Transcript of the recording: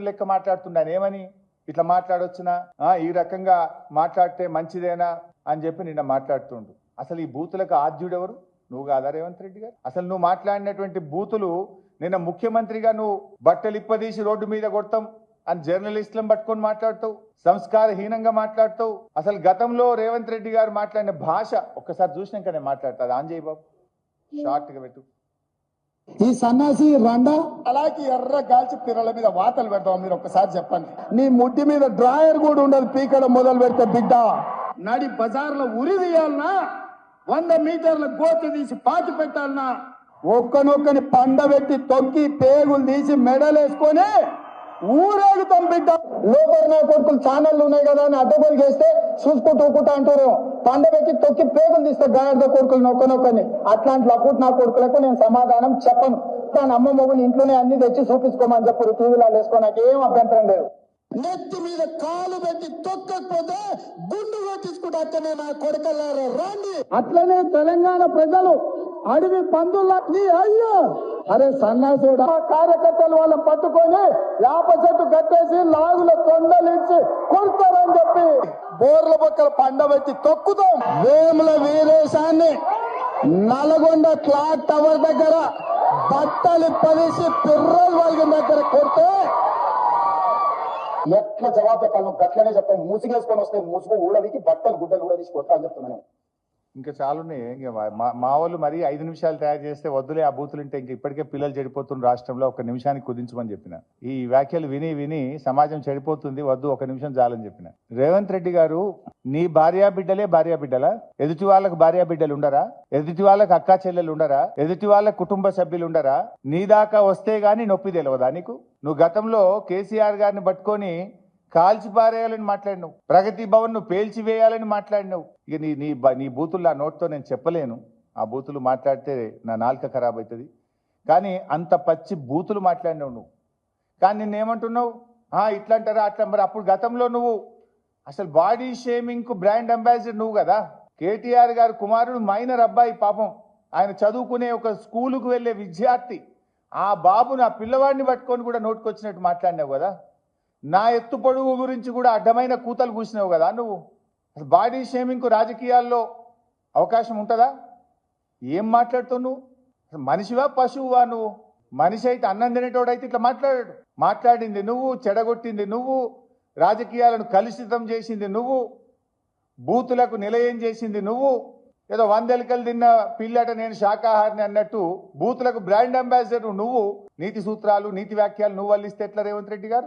లెక్క మాట్లాడుతున్నాను ఏమని ఇట్లా మాట్లాడొచ్చునా ఈ రకంగా మాట్లాడితే మంచిదేనా అని చెప్పి నిన్న మాట్లాడుతుండు. అసలు ఈ బూతులకు ఆద్యుడు ఎవరు? నువ్వు కాదా రేవంత్ రెడ్డి గారు? అసలు నువ్వు మాట్లాడినటువంటి బూతులు నిన్న ముఖ్యమంత్రిగా నువ్వు బట్టలు ఇప్పదీసి రోడ్డు మీద కొడతాం అని జర్నలిస్టులను పట్టుకొని మాట్లాడుతావు, సంస్కారహీనంగా మాట్లాడుతావు. అసలు గతంలో రేవంత్ రెడ్డి గారు మాట్లాడిన భాష ఒక్కసారి చూసినాక నేను మాట్లాడతా. అది ఆంజయ్ బాబు షార్ట్ గా పెట్టు. ఈ సన్నాసి రండ అలాగే ఎర్ర గాల్చి పిర్రల మీద వాతలు పెడతాం. మీరు ఒక్కసారి చెప్పండి. నీ ముడ్డి మీద డ్రాయర్ కూడా ఉండదు పీకడం మొదలు పెడితే బిడ్డ. నడి బజార్లో ఉరి తీయాలన్నా, 100 మీటర్ల గోతి తీసి పాతి పెట్టాలన్నా, ఒక్కనొక్కని పండబెట్టి తొక్కి పేగులు తీసి మెడలేసుకొని ఊరేగుతాం బిడ్డ. లోపల నా కొడుకులు ఛానళ్ళు ఉన్నాయి కదా అని అడ్డగోలు చేస్తే చూసుకుంటూ ఊకుంటా అంటారు. పండబెట్టి తొక్కి పేగులు తీస్తే గాడిద కొడుకులు నొక్కనొక్కని. అట్లాంటి లపుట్ నా కొడుకులకు నేను సమాధానం చెప్పను. దాని అమ్మ మొగుని ఇంట్లోనే అన్ని తెచ్చి చూపించుకోమని చెప్పారు. టీవీలో వేసుకో, నాకేం అభ్యంతరం లేదు. నెత్తి మీద కాలు పెట్టి తొక్కకపోతే గుండు కొట్టించుకుంటే అట్లనే నా కొడుకల్లారా రండి. అట్లనే తెలంగాణ ప్రజలు అడవి పందుల్లా అయ్యో అరే సన్నాసుడు కార్యకర్తలు వాళ్ళని పట్టుకొని యాప చెట్టు కట్టేసి లాగుల తొండలిచ్చి కొడతారని చెప్పి బోర్ల పక్కల పండబెట్టి తొక్కుతాం. వేముల వీరేశాన్ని నల్గొండ క్లాక్ టవర్ దగ్గర బట్టలు పదేసి పిర్రలు వాళ్ళ దగ్గర కొడితే ఎట్లా జవాబు చెప్పాలి? గట్లనే చెప్తాను. మూసిగేసుకొని వస్తే మూసుకు ఊడదికి బట్టలు గుడ్డలు కూడా తీసి కొట్టాలని చెప్తున్నాను. ఇంకా చాలున్నాయి. ఇంకా మా వాళ్ళు మరి 5 నిమిషాలు తయారు చేస్తే వద్దులే ఆ బూతులు ఉంటే ఇంక ఇప్పటికే పిల్లలు చెడిపోతున్న రాష్ట్రంలో 1 నిమిషానికి కుదించమని చెప్పిన. ఈ వ్యాఖ్యలు విని విని సమాజం చెడిపోతుంది, వద్దు 1 నిమిషం చాలని చెప్పిన. రేవంత్ రెడ్డి గారు, నీ భార్యా బిడ్డలా? ఎదుటి వాళ్ళకు భార్యా బిడ్డలు ఉండరా? ఎదుటి వాళ్ళకు అక్కా చెల్లెలు ఉండరా? ఎదుటి వాళ్ళ కుటుంబ సభ్యులు ఉండరా? నీ దాకా వస్తే గానీ నొప్పి తెలియదా నీకు? నువ్వు గతంలో కేసీఆర్ గారిని పట్టుకొని కాల్చి పారేయాలని మాట్లాడినావు, ప్రగతి భవన్ ను పేల్చివేయాలని మాట్లాడినావు. ఇక నీ బూతులు ఆ నోట్తో నేను చెప్పలేను. ఆ బూతులు మాట్లాడితే నా నాలుక ఖరాబ్ అవుతుంది. కానీ అంత పచ్చి బూతులు మాట్లాడినావు నువ్వు. కానీ నిన్నేమంటున్నావు? ఇట్లా అంటారా అట్లా. మరి అప్పుడు గతంలో నువ్వు అసలు బాడీ షేమింగ్ కు బ్రాండ్ అంబాసిడర్ నువ్వు కదా. కేటీఆర్ గారు కుమారుడు మైనర్ అబ్బాయి, పాపం ఆయన చదువుకునే ఒక స్కూలుకు వెళ్లే విద్యార్థి. ఆ బాబు నా పిల్లవాడిని పట్టుకొని కూడా నోటుకొచ్చినట్టు మాట్లాడినావు కదా. నా ఎత్తు పొడుగు గురించి కూడా అడ్డమైన కూతలు కూసినావు కదా నువ్వు. అసలు బాడీ షేమింగ్కు రాజకీయాల్లో అవకాశం ఉంటుందా? ఏం మాట్లాడుతావు నువ్వు? అసలు మనిషివా పశువువా నువ్వు? మనిషి అయితే అన్నం తినేటోడైతే ఇట్లా మాట్లాడింది నువ్వు, చెడగొట్టింది నువ్వు, రాజకీయాలను కలుషితం చేసింది నువ్వు, బూతులకు నిలయం చేసింది నువ్వు. ఏదో 100 ఎలుకలు తిన్న పిల్లట నేను శాకాహారిని అన్నట్టు బూతులకు బ్రాండ్ అంబాసిడర్ నువ్వు. నీతి సూత్రాలు, నీతి వ్యాఖ్యలు నువ్వు వల్లిస్తే ఎట్లా రేవంత్ రెడ్డి గారు?